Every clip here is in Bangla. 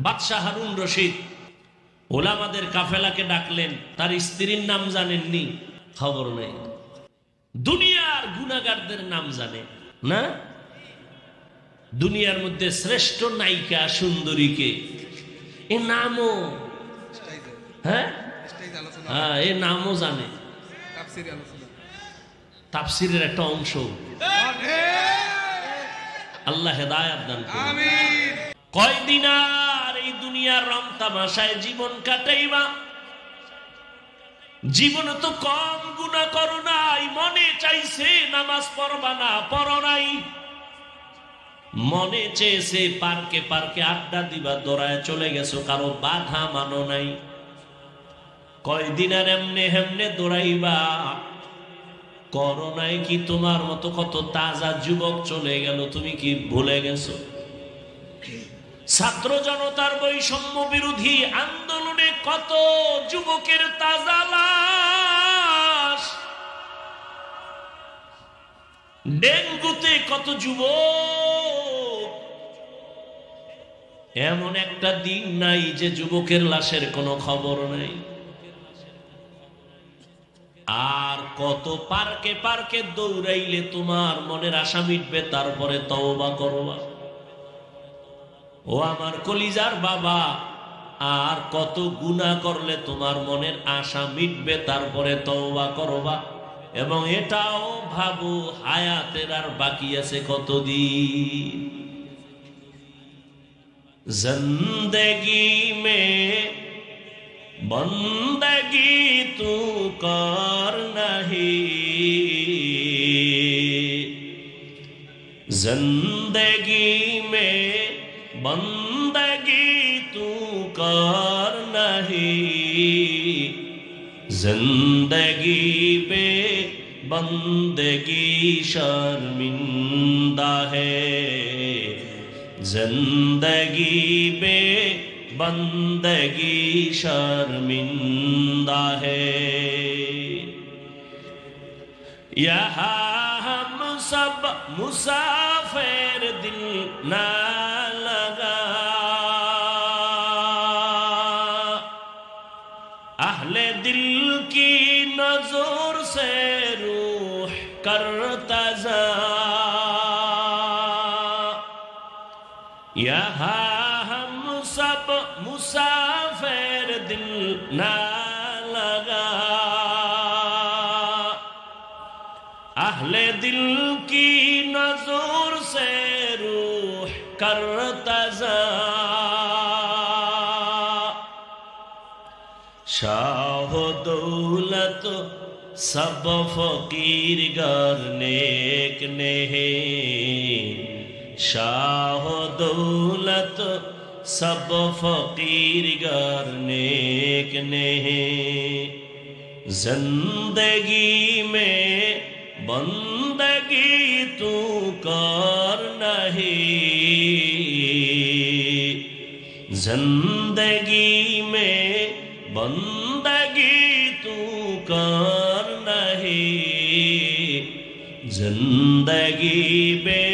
বাদশাহ হারুন রশিদ ওলামাদের কাফেলাকে ডাকলেন, তার স্ত্রীর নাম জানেননি? খবর নেই। দুনিয়ার গুনাহগারদের নাম জানে না? দুনিয়ার মধ্যে শ্রেষ্ঠ নায়িকা সুন্দরীকে এ নামও, হ্যাঁ এ নামও জানে, তাফসিরের একটা অংশ। আল্লাহ হেদায়েত দান করুন। কয়দিন আর এই দুনিয়ার রং তামাশায় জীবন কাটাইবা? জীবনে তো কম গুনাহ করো নাই, মনে চাইছে নামাজ পড়বা না, পড়ো নাই। মনে চেয়েছে পার্কে পার্কে আড্ডা দিবা, দৌড়ায় চলে গেছো, কারো বাধা মানো নাই। কয়দিন আর এমনে হেমনে দৌড়াইবা? করোনায় কি তোমার মতো কত তাজা যুবক চলে গেল, তুমি কি ভুলে গেছো? ছাত্র জনতার বৈষম্য বিরোধী আন্দোলনে কত যুবকের তাজা লাশ, ডেঙ্গুতে কত যুবক। এমন একটা দিন নাই যে যুবকের লাশের কোনো খবর নাই। আর কত পার্কে পার্কে দৌড়াইলে তোমার মনের আশা মিটবে, তারপরে তওবা করবা। ও আমার কলিজার বাবা, আর কত গুনাহ করলে তোমার মনের আশা মিটবে, তারপরে তওবা করবা। এবং এটাও ভাবো হায়াতের আর বাকি আছে কতদিন। জিন্দেগি মে বন্দগি তু কর নাহি, জিন্দেগি মে বন্দগি তু কর নাহি, জিন্দগি पे बंदगी शर्मिंदा है, जिंदगी पे बंदगी शर्मिंदा है। यहाँ हम सब मुसाफिर दिल ना लगा, अहले दिल की नजर से रूह करता जा, यहाँ हम सब मुसाफिर दिल ना लगा, अहले दिल की नजर से रूह करता जा। शाह दौलत सब फकीर गर नेक ने है, शाह दौलत सब फकीर गर नेक ने है, जिंदगी में बंदगी तू कर नहीं, जिंदगी में बंदगी तू कर नहीं, जिंदगी बे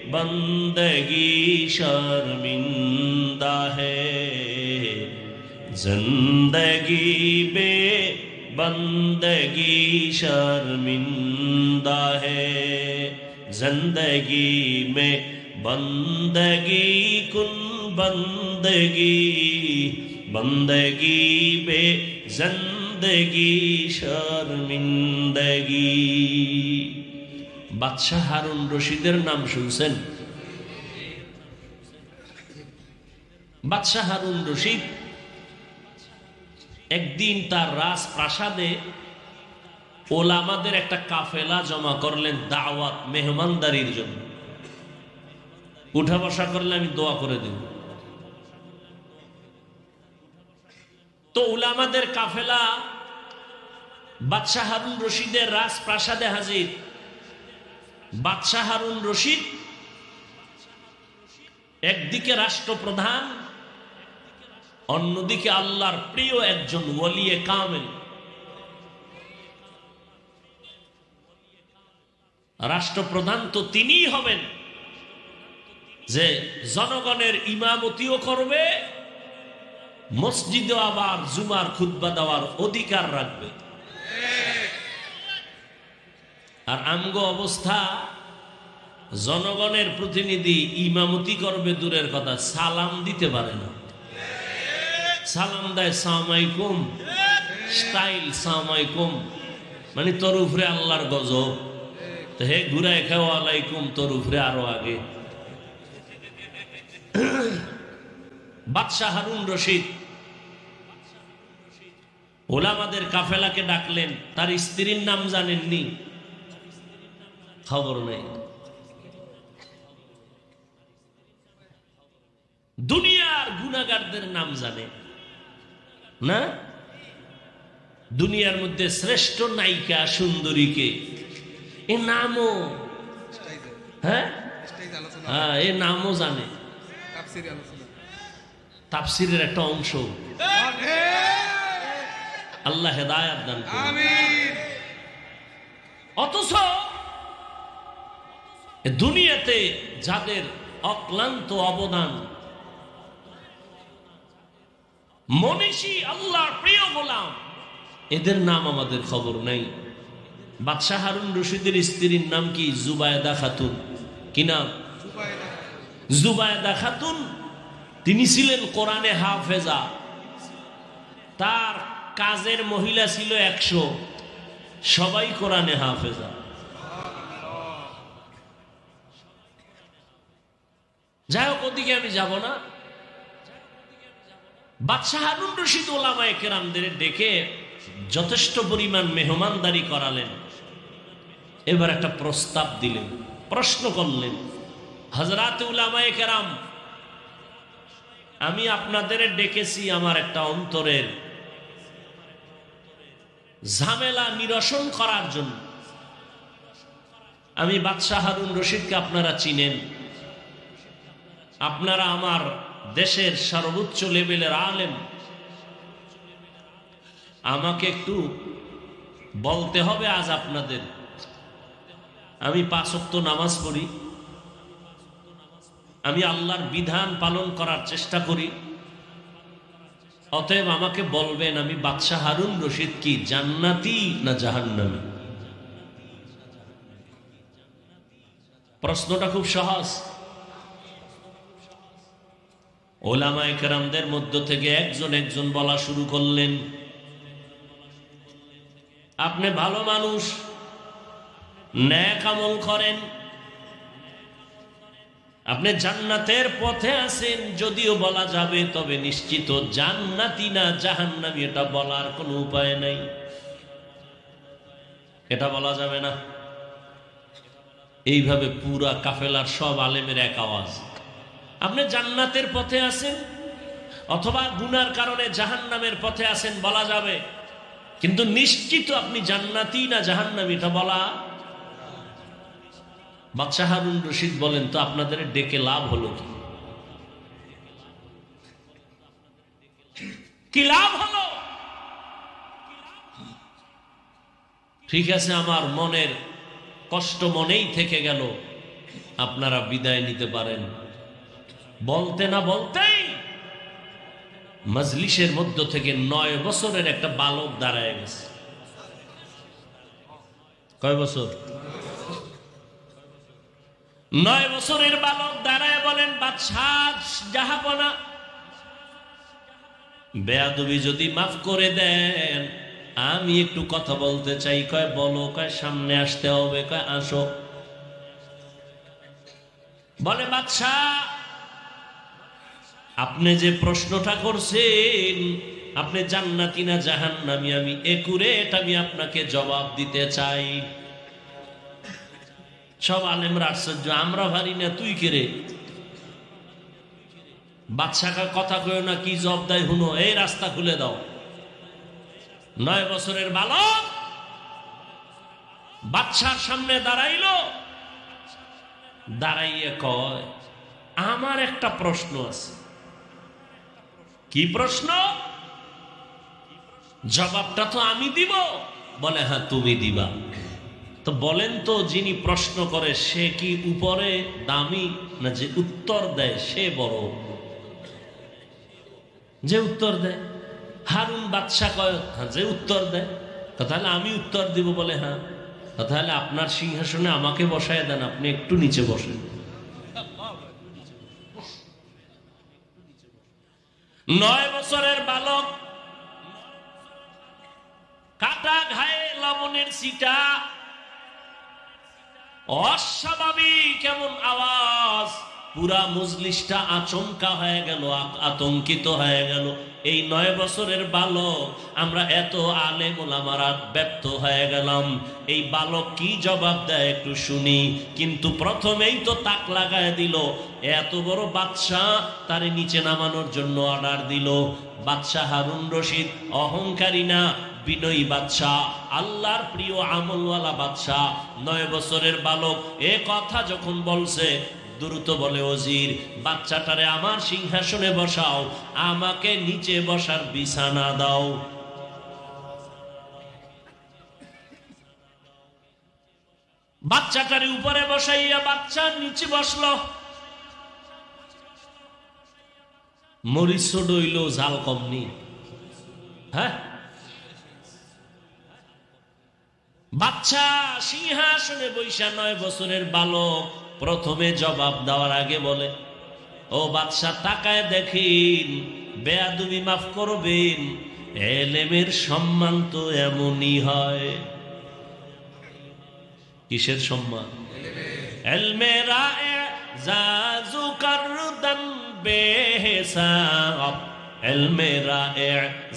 बंदगी शर्मिंदा है, जिंदगी बे बंदगी शर्मिंदा है, जिंदगी में बंदगी कुन बंदगी, बंदगी बे जिंदगी शर्मिंदगी। বাদশাহ হারুন রশিদের নাম শুনছেন? বাদশাহ হারুন রশিদ একদিন তার রাজপ্রাসাদে ওলামাদের একটা কাফেলা জমা করলেন দাওয়াত মেহমানদারির জন্য। উঠা বসা করলে আমি দোয়া করে দেব। তো উলামাদের কাফেলা বাদশাহ হারুন রশিদের রাজপ্রাসাদে হাজির। বাদশাহ হারুন রশিদ একদিকে রাষ্ট্রপ্রধান, অন্যদিকে আল্লাহর প্রিয় একজন ওলিয়ে কামেল। রাষ্ট্রপ্রধান তো তিনিই হবেন, যে জনগণের ইমামতিও করবে, মসজিদে আবার জুমার খুতবা দেওয়ার অধিকার রাখবে। আর আমগো অবস্থা, জনগণের প্রতিনিধি ইমামতি করবে দূরের কথা, সালাম দিতে পারে না। সালাম দেয় সালাম আলাইকুম, স্টাইল সালাম আলাইকুম, মানে তোর উপরে আল্লাহর গজব। তো হে ঘুরায় খাও আলাইকুম, তোর উপরে আরো আগে। বাদশাহ হারুন রশিদ ওলামাদের কাফেলাকে ডাকলেন, তার স্ত্রীর নাম জানেননি? খবর নেই। দুনিয়ার গুনাহগারদের নাম জানে না? দুনিয়ার মধ্যে শ্রেষ্ঠ নায়িকা সুন্দরীকে এ নামও, হ্যাঁ হ্যাঁ, এ নামও জানে, তাফসীরের একটা অংশ। আল্লাহ হেদায়েত দান করুন। অথচ দুনিয়াতে যাদের অক্লান্ত অবদান, মনীষী আল্লাহর প্রিয় গোলাম, এদের নাম আমাদের খবর নাই। বাদশাহ হারুন রশিদের স্ত্রীর নাম কি? জুবায়দা খাতুন। কি নাম? জুবায়দা খাতুন। তিনি ছিলেন কোরআনে হাফেজা। তার কাজের মহিলা ছিল 100, সবাই কোরআনে হাফেজা। যাই হোক, ওদিকে আমি যাব না। বাদশাহ হারুন রশিদ ওলামায়ে কেরামদের ডেকে যথেষ্ট পরিমাণ মেহমানদারি করালেন। এবার একটা প্রস্তাব দিলেন, প্রশ্ন করলেন, হযরত উলামায়ে কেরাম, আমি আপনাদের ডেকেছি আমার একটা অন্তরের ঝামেলা নিরসন করার জন্য। আমি বাদশাহ হারুন রশিদকে আপনারা চিনেন, আপনারা আমার দেশের সর্বোচ্চ লেভেলের আলেম। আমাকে একটু বলতে হবে আজ আপনাদের, আমি 5 ওয়াক্ত নামাজ পড়ি, আমি আল্লাহর বিধান পালন করার চেষ্টা করি। অতএব আমাকে বলবেন আমি বাদশাহ হারুন রশিদ কি জান্নাতি না জাহান্নামী? প্রশ্নটা খুব সহজ। ওলামায়ে কেরামদের মধ্য থেকে একজন একজন বলা শুরু করলেন, আপনি ভালো মানুষ, নেক আমল করেন, আপনি জান্নাতের পথে আছেন যদিও বলা যাবে, তবে নিশ্চিত জান্নাতি না জাহান্নামী এটা বলার কোনো উপায় নাই। এটা বলা যাবে না। এইভাবে পুরা কাফেলার সব আলেমের এক আওয়াজ, আপনি জান্নাতের পথে আছেন অথবা গুনার কারণে জাহান্নামের পথে আছেন বলা যাবে, কিন্তু নিশ্চিত আপনি জান্নাতি না জাহান্নামী এটা বলা। বাদশাহ হারুন রশিদ বলেন, তো আপনাদের ডেকে লাভ হলো কি? কি লাভ হলো? ঠিক আছে, আমার মনের কষ্ট মনেই থেকে গেল, আপনারা বিদায় নিতে পারেন। বলতে না বলতেই মজলিসের মধ্য থেকে 9 বছরের একটা বালক দাঁড়ায় গেছে। কয় বছর? 9 বছরের বালক দাঁড়ায় বলেন, বাদশাহ জাহাপনা, বেয়াদবি যদি মাফ করে দেন, আমি একটু কথা বলতে চাই। কয় বলো। কয় সামনে আসতে হবে। কয় আসো। বলে বাদশাহ, আপনি যে প্রশ্নটা করছেন, আপনি জান্নাতি না জাহান্নামী, আমি একুরেট আমি আপনাকে জবাব দিতে চাই। সব আলেমরা আশ্চর্য, আমরা ভারি না, তুই কে রে? বাদশাহ কথা কয় না, কি জবাব দেয় হুনো, এই রাস্তা খুলে দাও। 9 বছরের বালক বাদশার সামনে দাঁড়াইলো, দাঁড়াইয়ে কয়, আমার একটা প্রশ্ন আছে। কি প্রশ্ন? জবাবটা তো আমি দিব। বলে হ্যাঁ তুমি দিবা। তো বলেন তো, যিনি প্রশ্ন করে সে কি উপরে দামি, না যে উত্তর দেয় সে বড়? যে উত্তর দেয়। হারুন বাদশা কয়, যে উত্তর দেয়। তাহলে আমি উত্তর দিব বলে, হ্যাঁ তাহলে আপনার সিংহাসনে আমাকে বসায় দেন, আপনি একটু নিচে বসেন। 9 বছরের বালক, কাটা ঘায়ে লবণের ছিটা, অস্বাভাবিক কেমন আওয়াজ, পুরা মজলিসটা আচমকা হয়ে গেল, আতঙ্কিত হয়ে গেল। এই 9 বছরের বালক, আমরা এত আলেম ওলামারা ব্যর্থ হয়ে গেলাম, এই বালক কি জবাব দেয় একটু শুনি। কিন্তু প্রথমেই তো তাক লাগায় দিল। এত বড় বাদশাহ, তারে নিচে নামানোর জন্য অর্ডার দিল। বাদশাহ হারুন রশিদ অহংকারী না, বিনয়ী বাদশাহ, আল্লাহর প্রিয় আমলওয়ালা বাদশাহ। 9 বছরের বালক এ কথা যখন বলছে, দ্রুত বলে, ওজির বাচ্চাটারে আমার সিংহাসনে বসাও, আমাকে নিচে বসার বিছানা দাও। বাচ্চাটারে উপরে বসাইয়া বাচ্চা নিচে বসলো। মরিচ ডইল, ঝাল কমনি। হ্যাঁ, বাচ্চা সিংহাসনে বৈশা 9 বছরের বালক প্রথমে জবাব দেওয়ার আগে বলে, ও বাদশা তাকায় দেখেন, বেয়াদবি মাফ করবেন, এলেমের সম্মান তো এমনই হয়। কিসের সম্মান? এলমেরা জাজু করদান বেহিসাব, এলমেরা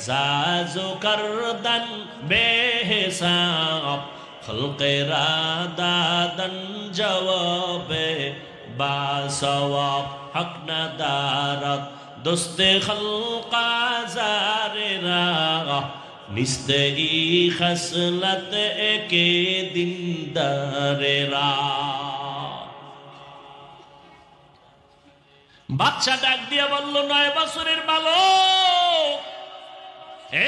জাজু করদান বেহিসাব, খলকেরা দাদন জবাবে বাসওয়াব, হক না দারত দোস্তে খলকা জারেরা, নিস্তে ই খসলত একে দিনদারেরা। বাচ্চা ডাক দিয়া বলল, 9 বছরের বালক,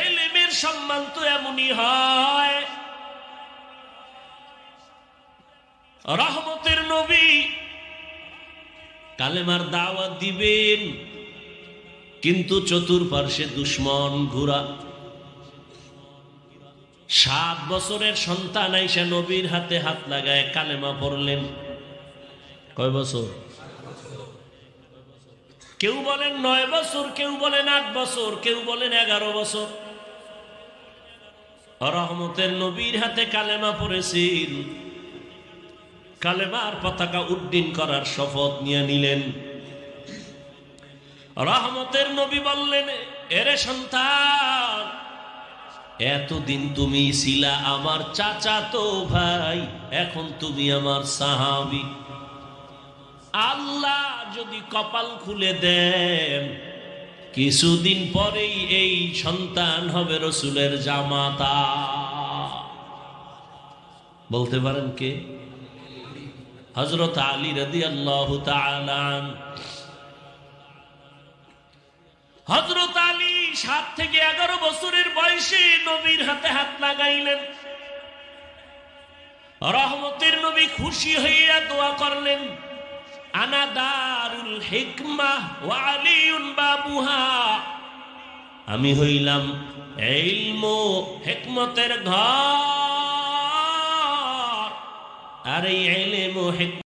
এলেমের সম্মান তো এমনই হয়। রহমতের নবী কালেমার দাওয়াত দিবেন, কিন্তু চতুর্পার্শ্বে দুশ্মন ঘোরা। 7 বছরের সন্তান আইসা নবীর হাতে হাত লাগায় কালেমা পড়লেন। কয় বছর? কেউ বলেন 9 বছর, কেউ বলেন 8 বছর, কেউ বলেন 11 বছর। রহমতের নবীর হাতে কালেমা পড়েছেন, কালেমার পতাকা উড্ডীন করার শপথ নিয়ে নিলেন। রহমতের নবী বললেন, এরে সন্তান, এতদিন তুমি ছিলা আমার চাচাতো ভাই, এখন তুমি আমার সাহাবী। আল্লাহ যদি কপাল খুলে দেন, কিছুদিন পরেই এই সন্তান হবে রসুলের জামাতা। বলতে পারেন কে? হযরত আলী রাদিয়াল্লাহু তাআলা আনহু। হযরত আলী 7 থেকে 11 বছরের বয়সে নবীর হাতে হাত লাগাইলেন। রহমতের নবী খুশি হইয়া দোয়া করলেন, আনা দারুল হিকমাহ ওয়া আলিউন বাবুহা, আমি হইলাম ইলম ও হিকমতের ঘর, আর এই ইলম ও